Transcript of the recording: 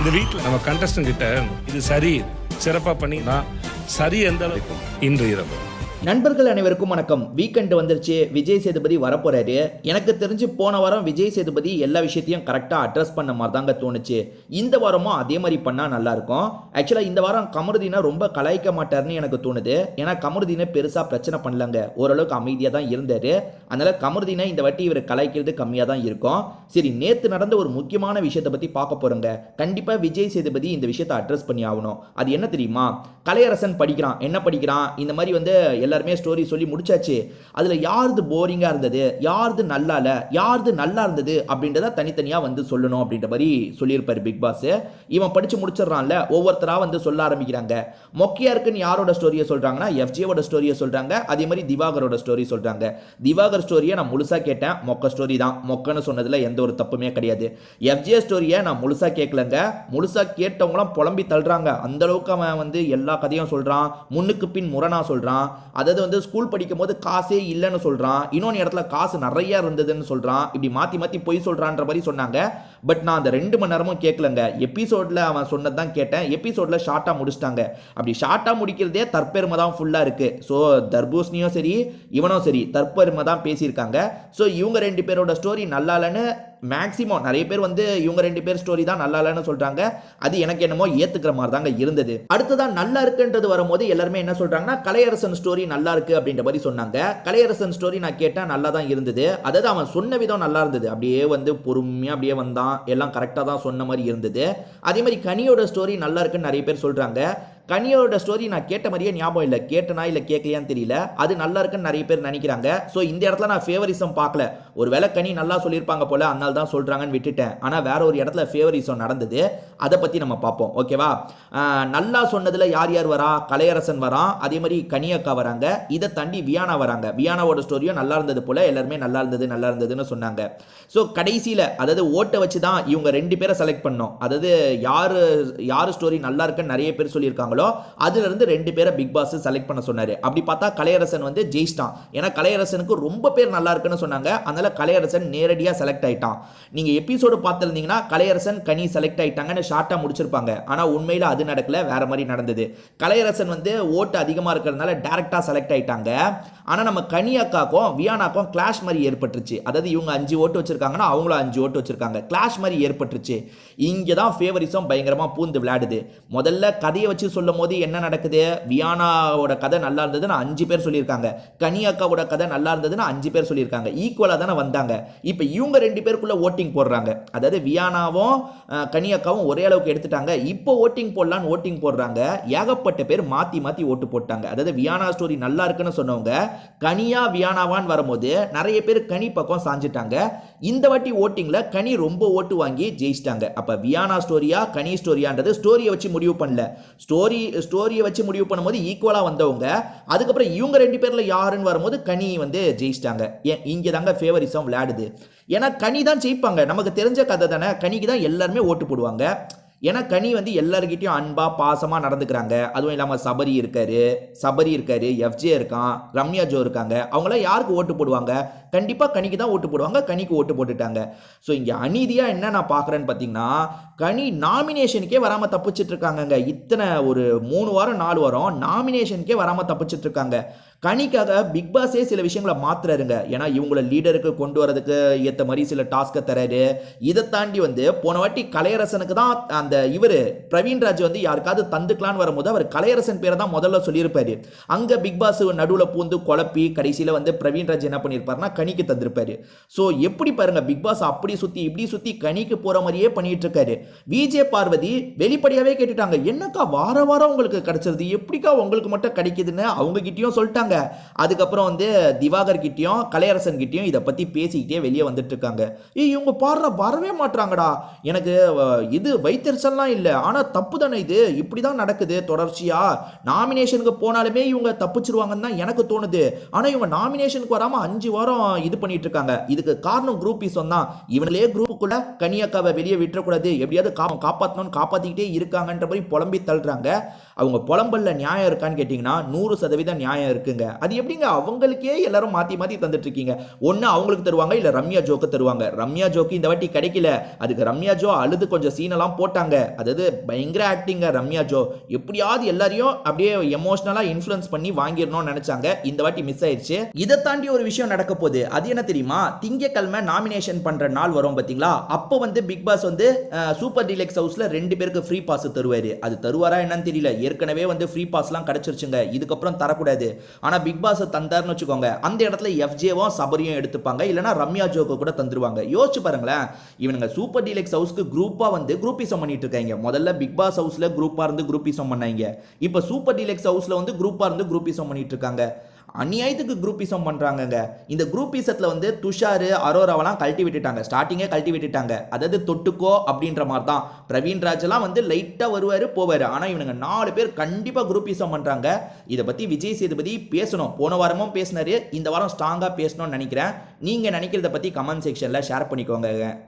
இந்த வீட்டில் நம்ம கண்டஸ்டன் கிட்ட இது சரி சிறப்பாக பண்ணி நான் சரி எந்த அளவுக்கு இன்று இரவு. நண்பர்கள் அனைவருக்கும் வணக்கம். வீக்கெண்டு வந்துருச்சு. விஜய் சேதுபதி வரப்போறாரு. எனக்கு தெரிஞ்சு போன வாரம் விஜய் சேதுபதி எல்லா விஷயத்தையும் கரெக்டாக அட்ரஸ் பண்ண மாதிரி தாங்க தோணுச்சு. இந்த வாரமும் அதே மாதிரி பண்ணால் நல்லா இருக்கும். ஆக்சுவலாக இந்த வாரம் கமருதீனை ரொம்ப கலாய்க்க மாட்டார்னு எனக்கு தோணுது. ஏன்னா கமருதீனை பெருசாக பிரச்சனை பண்ணலங்க, ஓரளவுக்கு அமைதியாக தான் இருந்தார். அதனால கமருதீனை இந்த வாட்டி இவர் கலாய்க்கிறது கம்மியாக தான் இருக்கும். சரி, நேற்று நடந்த ஒரு முக்கியமான விஷயத்தை பற்றி பார்க்க போகிறோங்க. கண்டிப்பாக விஜய் சேதுபதி இந்த விஷயத்தை அட்ரஸ் பண்ணி ஆகணும். அது என்ன தெரியுமா? கலையரசன் படிக்கிறான். என்ன படிக்கிறான்? இந்த மாதிரி வந்து எல்லாருமே ஸ்டோரி சொல்லி முடிச்சாச்சு. அதில் யாருது போரிங்காக இருந்தது, யாருது நல்லா இல்லை, யாருது நல்லா இருந்தது அப்படின்றத தனித்தனியாக வந்து சொல்லணும் அப்படின்ற மாதிரி சொல்லியிருப்பார் பிக் பாஸ். இவன் படித்து முடிச்சிடறான்ல, ஒவ்வொருத்தராக வந்து சொல்ல ஆரம்பிக்கிறாங்க. மொக்கையா இருக்குன்னு யாரோட ஸ்டோரியை சொல்கிறாங்கன்னா எஃப்ஜேவோட ஸ்டோரியை சொல்கிறாங்க. அதே மாதிரி திவாகரோட ஸ்டோரி சொல்கிறாங்க. திவாகர் ஸ்டோரியை நான் முழுசாக கேட்டேன். மொக்க ஸ்டோரி தான். மொக்கன்னு சொன்னதில் எந்த ஒரு தப்புமே கிடையாது. எஃப்ஜே ஸ்டோரியை நான் முழுசாக கேட்கலங்க. முழுசாக கேட்டவங்களாம் புலம்பி தள்ளுறாங்க. அந்த அளவுக்கு அவன் வந்து எல்லா கதையும் சொல்கிறான். முன்னுக்கு பின் முரணா சொல்கிறான். அதாவது வந்து ஸ்கூல் படிக்கும் போது காசே இல்லைன்னு சொல்றான், இன்னொன்று இடத்துல காசு நிறைய இருந்ததுன்னு சொல்றான். இப்படி மாத்தி மாத்தி பொய் சொல்றான்ற மாதிரி சொன்னாங்க. பட் நான் அந்த 2 மணி நேரமும் கேட்கலங்க. எபிசோட்ல அவன் சொன்னதான் கேட்டேன். எபிசோட்ல ஷார்ட்டா முடிச்சிட்டாங்க. அப்படி ஷார்ட்டா முடிக்கிறதே தற்பெருமை தான் ஃபுல்லா இருக்கு. ஸோ தர்பூசணியும் சரி இவனும் சரி தற்பெருமை தான் பேசியிருக்காங்க. ஸோ இவங்க 2 பேரோட ஸ்டோரி நல்லா இல்லைன்னு மேக்சிமம் நிறைய பேர் வந்து இவங்க 2 பேர் ஸ்டோரி தான் நல்லா இல்லைன்னு சொல்றாங்க. அது எனக்கு என்னமோ ஏத்துக்கிற மாதிரி தாங்க இருந்தது. அடுத்ததான் நல்லா இருக்குன்றது வரும்போது எல்லாருமே என்ன சொல்றாங்கன்னா கலையரசன் ஸ்டோரி நல்லா இருக்கு அப்படின்ற மாதிரி சொன்னாங்க. கலையரசன் ஸ்டோரி நான் கேட்டேன், நல்லா தான் இருந்தது. அதாவது அவன் சொன்ன விதம் நல்லா இருந்தது. அப்படியே வந்து பொறுமையா அப்படியே வந்தான், எல்லாம் கரெக்டாக தான் சொன்ன மாதிரி இருந்தது. அதே மாதிரி கனியோட ஸ்டோரி நல்லா இருக்குன்னு நிறைய பேர் சொல்றாங்க. கனியோட ஸ்டோரி நான் கேட்ட மாதிரியே ஞாபகம் இல்லை. கேட்டனா இல்லை கேட்கலையான்னு தெரியல. அது நல்லா இருக்குன்னு நிறைய பேர் நினைக்கிறாங்க. ஸோ இந்த இடத்துல நான் ஃபேவரிசம் பார்க்கல. ஒரு வேளை கனி நல்லா சொல்லியிருப்பாங்க போல, அதனால தான் சொல்கிறாங்கன்னு விட்டுட்டேன். ஆனால் வேற ஒரு இடத்துல ஃபேவரிசம் நடந்தது. அதை பற்றி நம்ம பார்ப்போம். ஓகேவா? நல்லா சொன்னதில் யார் யார் வரா? கலையரசன் வரான். அதே மாதிரி கனியக்கா வராங்க. இதை தாண்டி வியானா வராங்க. வியானாவோட ஸ்டோரியும் நல்லா இருந்தது போல, எல்லாருமே நல்லா இருந்ததுன்னு சொன்னாங்க. ஸோ கடைசியில் அதாவது ஓட்டை வச்சு தான் இவங்க 2 பேரை செலக்ட் பண்ணோம். அதாவது யார் ஸ்டோரி நல்லா இருக்குன்னு நிறைய பேர் சொல்லியிருக்காங்க, அதுல இருந்து 2 பேரை பிக் பாஸ் செலக்ட் பண்ண சொன்னாரு. அப்படி பார்த்தா கலையரசன் வந்து ஜெயிச்சிட்டான். ஏன்னா கலையரசனுக்கு ரொம்ப பேர் நல்லா இருக்குன்னு சொன்னாங்க. அதனால கலையரசன் நேரடியாக செலக்ட் ஆயிட்டான். நீங்க எபிசோடு பார்த்திருந்தீங்கன்னா கலையரசன் கனி செலக்ட் ஆயிட்டாங்கன்னு ஷார்ட்டா முடிச்சிருப்பாங்க. ஆனா உண்மையில அது நடக்கல, வேற மாதிரி நடந்தது. கலையரசன் வந்து ஓட்டு அதிகமா இருக்கிறதுனால டைரக்டா செலக்ட் ஆயிட்டாங்க. ஆனா நம்ம கனி அக்காக்கும் வியானாக்கும் கிளாஷ் மாதிரி ஏற்பட்டுருச்சு. அதாவது இவங்க 5 ஓட்டு வச்சிருக்காங்கன்னா அவங்களும் 5 ஓட்டு வச்சிருக்காங்க. கிளாஷ் மாதிரி ஏற்பட்டுருச்சு. இங்கே தான் ஃபேவரிசம் பயங்கரமா பூந்து விளையாடுது. முதல்ல கதையை வச்சு சொல்லும் போது என்ன நடக்குது? வியானாவோட கதை நல்லா இருந்ததுன்னு 5 பேர் சொல்லியிருக்காங்க. கனி அக்காவோட கதை நல்லா இருந்ததுன்னு 5 பேர் சொல்லியிருக்காங்க. ஈக்குவலா தானே வந்தாங்க. இப்போ இவங்க 2 பேருக்குள்ள ஓட்டிங் போடுறாங்க. அதாவது வியானாவும் கனி அக்காவும் ஒரே அளவுக்கு எடுத்துட்டாங்க. இப்போ ஓட்டிங் போடலான்னு ஓட்டிங் போடுறாங்க. ஏகப்பட்ட பேர் மாத்தி மாத்தி ஓட்டு போட்டாங்க. அதாவது வியானா ஸ்டோரி நல்லா இருக்குன்னு சொன்னவங்க கனியா வியானாவான் வரும்போது நிறைய பேர் கனி பக்கம் சாஞ்சிட்டாங்க. இந்த வாட்டி ஓட்டிங்ல கனி ரொம்ப ஓட்டு வாங்கி ஜெயிச்சிட்டாங்க. அப்ப வியானா ஸ்டோரியா கனி ஸ்டோரியான்றது ஸ்டோரியை வச்சு முடிவு பண்ணல. ஸ்டோரியை வச்சு முடிவு பண்ணும்போது ஈக்குவலா வந்தவங்க. அதுக்கப்புறம் இவங்க 2 பேர்ல யாருன்னு வரும்போது கனி வந்து ஜெயிச்சிட்டாங்க. இங்க தாங்க ஃபேவரிசம் விளையாடுது. ஏன்னா கனி தான் ஜெயிப்பாங்க. நமக்கு தெரிஞ்ச கதை தானே. கனிக்கு தான் எல்லாருமே ஓட்டு போடுவாங்க. ஏன்னா கனி வந்து எல்லாருக்கிட்டையும் அன்பா பாசமா நடந்துக்கிறாங்க. அதுவும் இல்லாமல் சபரி இருக்காரு, எஃப்ஜே இருக்கான், ரம்யா ஜோ இருக்காங்க. அவங்களாம் யாருக்கு ஓட்டு போடுவாங்க? கண்டிப்பா கனிக்கு தான் ஓட்டு போடுவாங்க. கனிக்கு ஓட்டு போட்டுட்டாங்க. ஸோ இங்க அநீதியா என்ன நான் பார்க்குறேன்னு பார்த்தீங்கன்னா, கனி நாமினேஷனுக்கே வராம தப்பிச்சிட்டு இருக்காங்க. இத்தனை ஒரு 3 வாரம் 4 வாரம் நாமினேஷனுக்கே வராம தப்பிச்சிட்டு இருக்காங்க. கனிக்காக பிக் பாஸே சில விஷயங்களை மாத்துறாருங்க. ஏன்னா இவங்களை லீடருக்கு கொண்டு வரதுக்கு ஏற்ற மாதிரி சில டாஸ்கை தராரு. இதை தாண்டி வந்து போன வாட்டி கலையரசனுக்கு தான் அந்த பிரவீன்ராஜ் வந்து யாருக்காவது தந்துக்கலான்னு வரும்போது அவர் கலையரசன் பேரை தான் முதல்ல சொல்லியிருப்பாரு. அங்க பிக் பாஸ் நடுவில் பூந்து குழப்பி கடைசியில் வந்து பிரவீன்ராஜ் என்ன பண்ணியிருப்பாருன்னா கனிக்கு தந்திருப்பாரு. ஸோ எப்படி பாருங்க, பிக் பாஸ் அப்படி சுத்தி இப்படி சுத்தி கனிக்கு போற மாதிரியே பண்ணிட்டு இருக்காரு. விஜே பார்வதி வெளிப்படையாவே கேட்டுட்டாங்க, என்னக்கா வார வாரம் உங்களுக்கு கிடைச்சிருது, எப்படிக்கா உங்களுக்கு மட்டும் கிடைக்குதுன்னு அவங்க கிட்டயும் சொல்லிட்டாங்க. அதுக்கப்புறம் வந்து திவாகர் கிட்டயும் கலையரசன் கிட்டயும் இதை பத்தி பேசிக்கிட்டே வெளியே வந்துட்டு இருக்காங்க. இவங்க பாடுற வரவே மாட்டாங்கடா, எனக்கு இது வைத்தறிச்சல்லாம் இல்லை, ஆனா தப்பு தானே இது, இப்படிதான் நடக்குது தொடர்ச்சியா. நாமினேஷனுக்கு போனாலுமே இவங்க தப்பிச்சிருவாங்கன்னு தான் எனக்கு தோணுது. ஆனா இவங்க நாமினேஷனுக்கு வராம 5 வாரம் இது பண்ணிட்டு இருக்காங்க. இதுக்கு காரணம் குரூப்பிசம் தான். இவங்களே குரூப்புக்குள்ள கனியக்காவை வெளியே விட்டுறக்கூடாது, எப்படியாவது காப்பாற்றணும்னு காப்பாத்திக்கிட்டே இருக்காங்கன்ற மாதிரி புலம்பி தள்ளுறாங்க. அவங்க புலம்பல்ல நியாயம் இருக்கான்னு கேட்டீங்கன்னா 100% நியாயம் இருக்குங்க. வந்துருச்சுங்க. அது எப்படிங்க அவங்களுக்கே எல்லாரும் மாத்தி மாத்தி தந்துட்டு இருக்கீங்க. ஒண்ணு அவங்களுக்கு தருவாங்க, இல்ல ரம்யா ஜோக்கு தருவாங்க. ரம்யா ஜோக்கு இந்த வாட்டி கிடைக்கல. அதுக்கு ரம்யா ஜோ அழுது கொஞ்சம் சீன் எல்லாம் போட்டாங்க. அதாவது பயங்கர ஆக்டிங்க ரம்யா ஜோ. எப்படியாவது எல்லாரையும் அப்படியே எமோஷனலா இன்ஃப்ளூயன்ஸ் பண்ணி வாங்கிடணும்னு நினைச்சாங்க. இந்த வாட்டி மிஸ் ஆயிருச்சு. இதை தாண்டி ஒரு விஷயம் நடக்க போகுது. அது என்ன தெரியுமா? திங்கட்கிழமை நாமினேஷன் பண்ற நாள் வரும் பாத்தீங்களா? அப்போ வந்து பிக் பாஸ் வந்து சூப்பர் டீலக்ஸ் ஹவுஸ்ல 2 பேருக்கு ஃப்ரீ பாஸ் தருவாரு. அது தருவாரா என்னன்னு தெரியல. ஏற்கனவே வந்து ஃப்ரீ பாஸ்லாம் கிடைச்சிருச்சுங்க. இதுக்கப்புறம் தரக்கூடாது. ஆனா பிக் பாஸ் தந்தாருன்னு வச்சுக்கோங்க, அந்த இடத்துல எஃப்ஜேவும் சபரியும் எடுத்துப்பாங்க. இல்லனா ரம்யா ஜோக்கு கூட தந்துருவாங்க. யோசிச்சு பாருங்களேன். இவனுங்க சூப்பர் டீலக்ஸ் ஹவுஸ்க்கு குரூப்பா வந்து குரூப்பிசம் பண்ணிட்டு இருக்காங்க. முதல்ல பிக் பாஸ் ஹவுஸ்ல குரூப்பா இருந்து குரூப்பிசம் பண்ணாங்க. இப்போ சூப்பர் டீலக்ஸ் ஹவுஸ்ல வந்து குரூப்பா இருந்து குரூப்பிசம் பண்ணிட்டு இருக்காங்க. அநியாயத்துக்கு குரூப்பிசம் பண்றாங்கங்க. இந்த குரூப்பிசத்துல வந்து துஷார் அரோராவெல்லாம் கழட்டி விட்டுட்டாங்க. ஸ்டார்டிங்கே கழட்டி விட்டுட்டாங்க. அதாவது தொட்டுக்கோ அப்படின்ற மாதிரி தான். பிரவீன் ராஜெல்லாம் வந்து லைட்டா வருவாரு போவாரு. ஆனா இவனுங்க 4 பேர் கண்டிப்பா குரூப்பிசம் பண்றாங்க. இதை பத்தி விஜய் சேதுபதி பேசணும். போன வாரமும் பேசினாரு. இந்த வாரம் ஸ்ட்ராங்கா பேசணும்னு நினைக்கிறேன். நீங்க நினைக்கிறத பத்தி கமெண்ட் செக்ஷன்ல ஷேர் பண்ணிக்கோங்க.